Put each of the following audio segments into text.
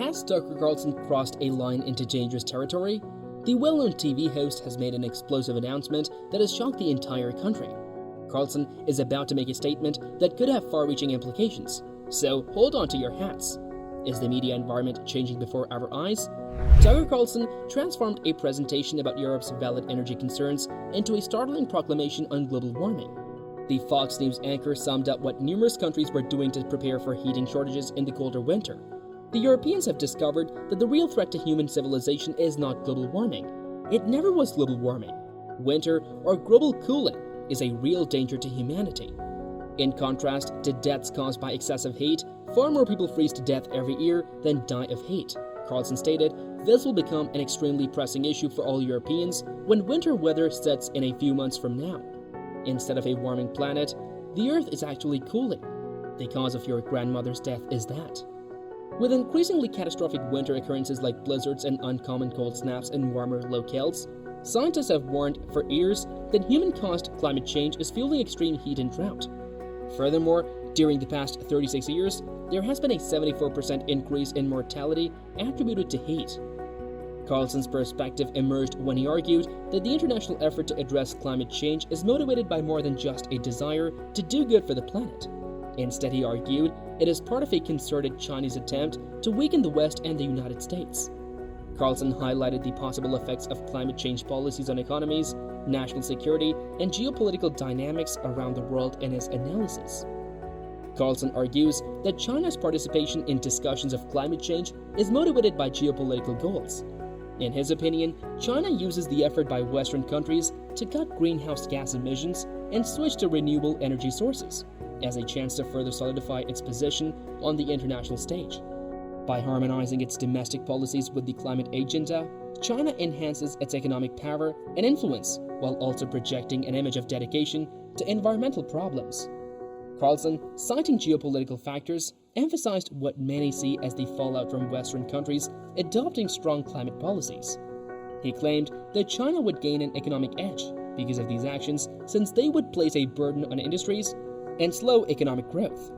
Has Tucker Carlson crossed a line into dangerous territory? The well-known TV host has made an explosive announcement that has shocked the entire country. Carlson is about to make a statement that could have far-reaching implications, so hold on to your hats. Is the media environment changing before our eyes? Tucker Carlson transformed a presentation about Europe's valid energy concerns into a startling proclamation on global warming. The Fox News anchor summed up what numerous countries were doing to prepare for heating shortages in the colder winter. The Europeans have discovered that the real threat to human civilization is not global warming. It never was global warming. Winter, or global cooling, is a real danger to humanity. In contrast to deaths caused by excessive heat, far more people freeze to death every year than die of heat. Carlson stated, this will become an extremely pressing issue for all Europeans when winter weather sets in a few months from now. Instead of a warming planet, the Earth is actually cooling. The cause of your grandmother's death is that. With increasingly catastrophic winter occurrences like blizzards and uncommon cold snaps in warmer locales, scientists have warned for years that human-caused climate change is fueling extreme heat and drought. Furthermore, during the past 36 years, there has been a 74% increase in mortality attributed to heat. Carlson's perspective emerged when he argued that the international effort to address climate change is motivated by more than just a desire to do good for the planet. Instead, he argued, it is part of a concerted Chinese attempt to weaken the West and the United States. Carlson highlighted the possible effects of climate change policies on economies, national security, and geopolitical dynamics around the world in his analysis. Carlson argues that China's participation in discussions of climate change is motivated by geopolitical goals. In his opinion, China uses the effort by Western countries to cut greenhouse gas emissions and switch to renewable energy sources as a chance to further solidify its position on the international stage. By harmonizing its domestic policies with the climate agenda, China enhances its economic power and influence while also projecting an image of dedication to environmental problems. Carlson, citing geopolitical factors, emphasized what many see as the fallout from Western countries adopting strong climate policies. He claimed that China would gain an economic edge because of these actions, since they would place a burden on industries and slow economic growth.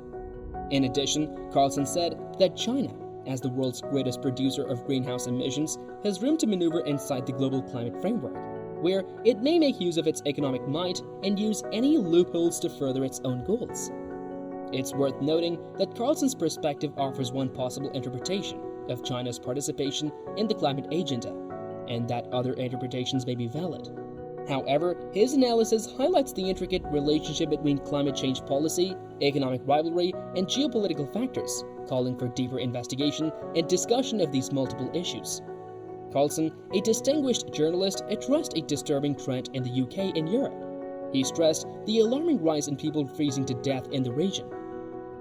In addition, Carlson said that China, as the world's greatest producer of greenhouse emissions, has room to maneuver inside the global climate framework, where it may make use of its economic might and use any loopholes to further its own goals. It's worth noting that Carlson's perspective offers one possible interpretation of China's participation in the climate agenda, and that other interpretations may be valid. However, his analysis highlights the intricate relationship between climate change policy, economic rivalry, and geopolitical factors, calling for deeper investigation and discussion of these multiple issues. Carlson, a distinguished journalist, addressed a disturbing trend in the UK and Europe. He stressed the alarming rise in people freezing to death in the region.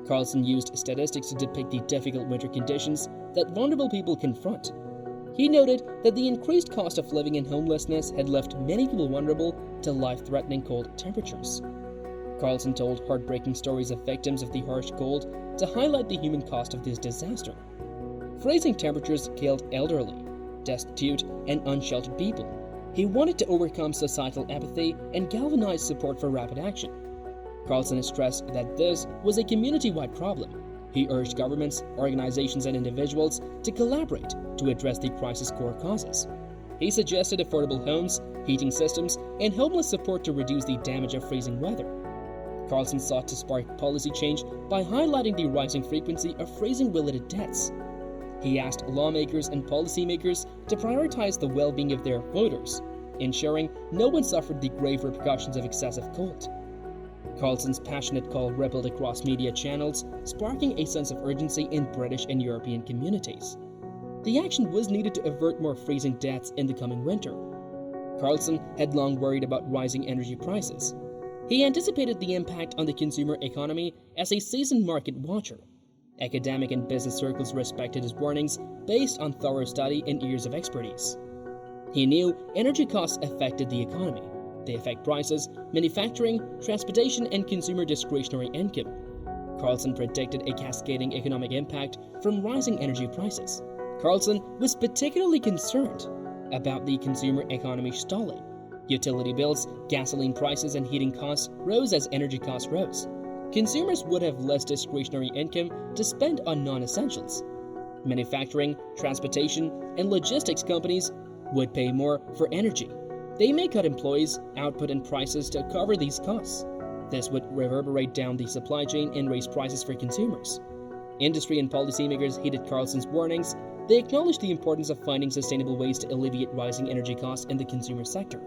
Carlson used statistics to depict the difficult winter conditions that vulnerable people confront. He noted that the increased cost of living and homelessness had left many people vulnerable to life-threatening cold temperatures. Carlson told heartbreaking stories of victims of the harsh cold to highlight the human cost of this disaster. Freezing temperatures killed elderly, destitute, and unsheltered people. He wanted to overcome societal apathy and galvanize support for rapid action. Carlson stressed that this was a community-wide problem. He urged governments, organizations, and individuals to collaborate to address the crisis' core causes. He suggested affordable homes, heating systems, and homeless support to reduce the damage of freezing weather. Carlson sought to spark policy change by highlighting the rising frequency of freezing-related deaths. He asked lawmakers and policymakers to prioritize the well-being of their voters, ensuring no one suffered the grave repercussions of excessive cold. Carlson's passionate call rippled across media channels, sparking a sense of urgency in British and European communities. The action was needed to avert more freezing deaths in the coming winter. Carlson had long worried about rising energy prices. He anticipated the impact on the consumer economy as a seasoned market watcher. Academic and business circles respected his warnings based on thorough study and years of expertise. He knew energy costs affected the economy. They affect prices, manufacturing, transportation, and consumer discretionary income. Carlson predicted a cascading economic impact from rising energy prices. Carlson was particularly concerned about the consumer economy stalling. Utility bills, gasoline prices, and heating costs rose as energy costs rose. Consumers would have less discretionary income to spend on non-essentials. Manufacturing, transportation, and logistics companies would pay more for energy. They may cut employees, output, and prices to cover these costs. This would reverberate down the supply chain and raise prices for consumers. Industry and policymakers heeded Carlson's warnings. They acknowledged the importance of finding sustainable ways to alleviate rising energy costs in the consumer sector.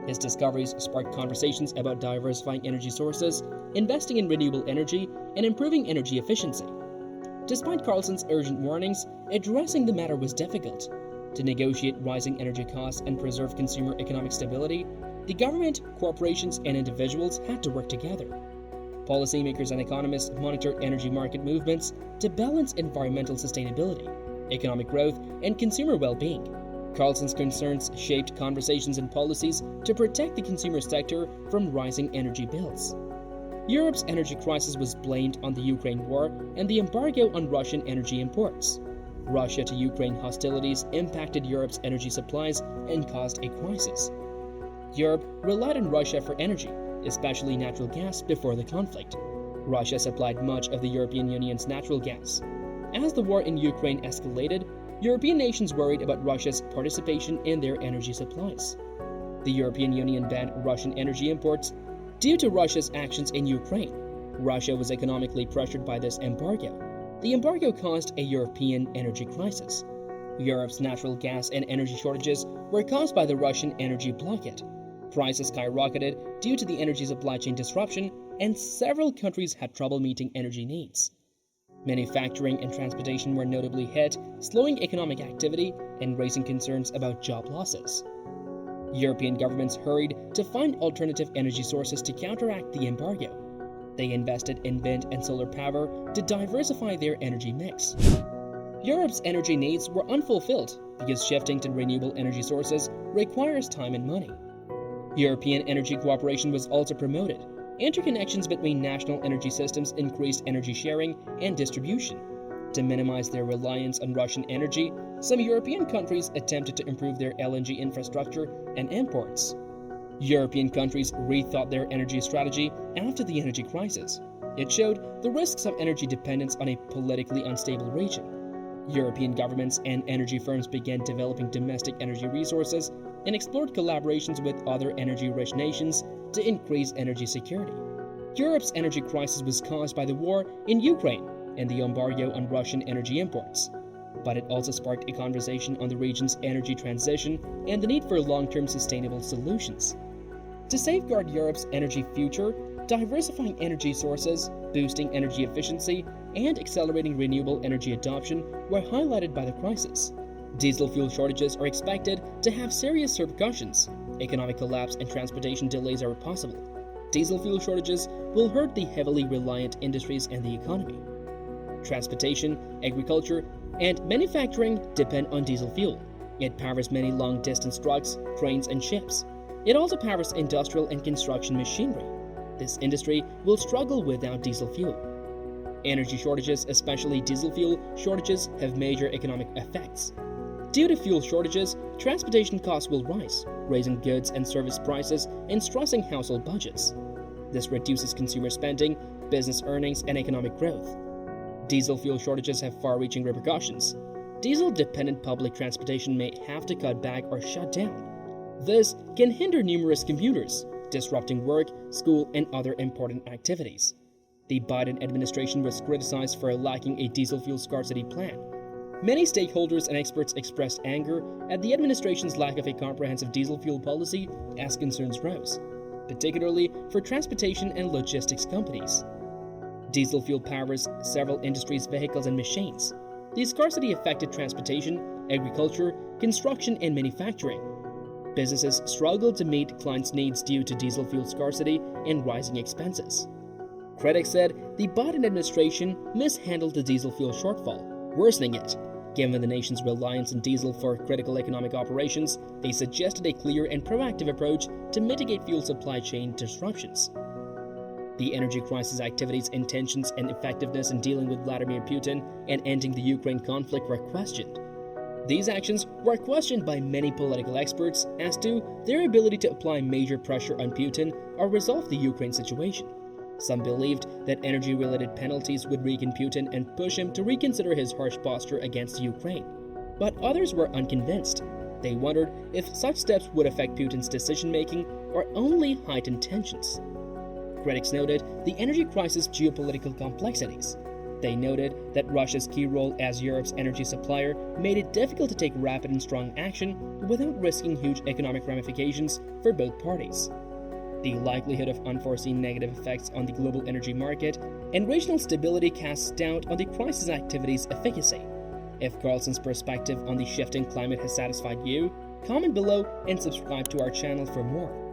His discoveries sparked conversations about diversifying energy sources, investing in renewable energy, and improving energy efficiency. Despite Carlson's urgent warnings, addressing the matter was difficult. To negotiate rising energy costs and preserve consumer economic stability, the government, corporations, and individuals had to work together. Policymakers and economists monitored energy market movements to balance environmental sustainability, economic growth, and consumer well-being. Carlson's concerns shaped conversations and policies to protect the consumer sector from rising energy bills. Europe's energy crisis was blamed on the Ukraine war and the embargo on Russian energy imports. Russia to Ukraine hostilities impacted Europe's energy supplies and caused a crisis. Europe relied on Russia for energy, especially natural gas, before the conflict. Russia supplied much of the European Union's natural gas. As the war in Ukraine escalated, European nations worried about Russia's participation in their energy supplies. The European Union banned Russian energy imports due to Russia's actions in Ukraine. Russia was economically pressured by this embargo. The embargo caused a European energy crisis. Europe's natural gas and energy shortages were caused by the Russian energy blockade. Prices skyrocketed due to the energy supply chain disruption, and several countries had trouble meeting energy needs. Manufacturing and transportation were notably hit, slowing economic activity and raising concerns about job losses. European governments hurried to find alternative energy sources to counteract the embargo. They invested in wind and solar power to diversify their energy mix. Europe's energy needs were unfulfilled because shifting to renewable energy sources requires time and money. European energy cooperation was also promoted. Interconnections between national energy systems increased energy sharing and distribution. To minimize their reliance on Russian energy, some European countries attempted to improve their LNG infrastructure and imports. European countries rethought their energy strategy after the energy crisis. It showed the risks of energy dependence on a politically unstable region. European governments and energy firms began developing domestic energy resources and explored collaborations with other energy-rich nations to increase energy security. Europe's energy crisis was caused by the war in Ukraine and the embargo on Russian energy imports. But it also sparked a conversation on the region's energy transition and the need for long-term sustainable solutions. To safeguard Europe's energy future, diversifying energy sources, boosting energy efficiency, and accelerating renewable energy adoption were highlighted by the crisis. Diesel fuel shortages are expected to have serious repercussions. Economic collapse and transportation delays are possible. Diesel fuel shortages will hurt the heavily reliant industries and the economy. Transportation, agriculture, and manufacturing depend on diesel fuel. It powers many long-distance trucks, trains, and ships. It also powers industrial and construction machinery. This industry will struggle without diesel fuel. Energy shortages, especially diesel fuel shortages, have major economic effects. Due to fuel shortages, transportation costs will rise, raising goods and service prices and stressing household budgets. This reduces consumer spending, business earnings, and economic growth. Diesel fuel shortages have far-reaching repercussions. Diesel-dependent public transportation may have to cut back or shut down. This can hinder numerous commuters, disrupting work, school, and other important activities. The Biden administration was criticized for lacking a diesel fuel scarcity plan. Many stakeholders and experts expressed anger at the administration's lack of a comprehensive diesel fuel policy as concerns rose, particularly for transportation and logistics companies. Diesel fuel powers several industries, vehicles, and machines. The scarcity affected transportation, agriculture, construction, and manufacturing. Businesses struggled to meet clients' needs due to diesel fuel scarcity and rising expenses. Critics said the Biden administration mishandled the diesel fuel shortfall, worsening it. Given the nation's reliance on diesel for critical economic operations, they suggested a clear and proactive approach to mitigate fuel supply chain disruptions. The energy crisis activities' intentions and effectiveness in dealing with Vladimir Putin and ending the Ukraine conflict were questioned. These actions were questioned by many political experts as to their ability to apply major pressure on Putin or resolve the Ukraine situation. Some believed that energy-related penalties would weaken Putin and push him to reconsider his harsh posture against Ukraine. But others were unconvinced. They wondered if such steps would affect Putin's decision-making or only heighten tensions. Critics noted the energy crisis' geopolitical complexities. They noted that Russia's key role as Europe's energy supplier made it difficult to take rapid and strong action without risking huge economic ramifications for both parties. The likelihood of unforeseen negative effects on the global energy market and regional stability casts doubt on the crisis activity's efficacy. If Carlson's perspective on the shifting climate has satisfied you, comment below and subscribe to our channel for more.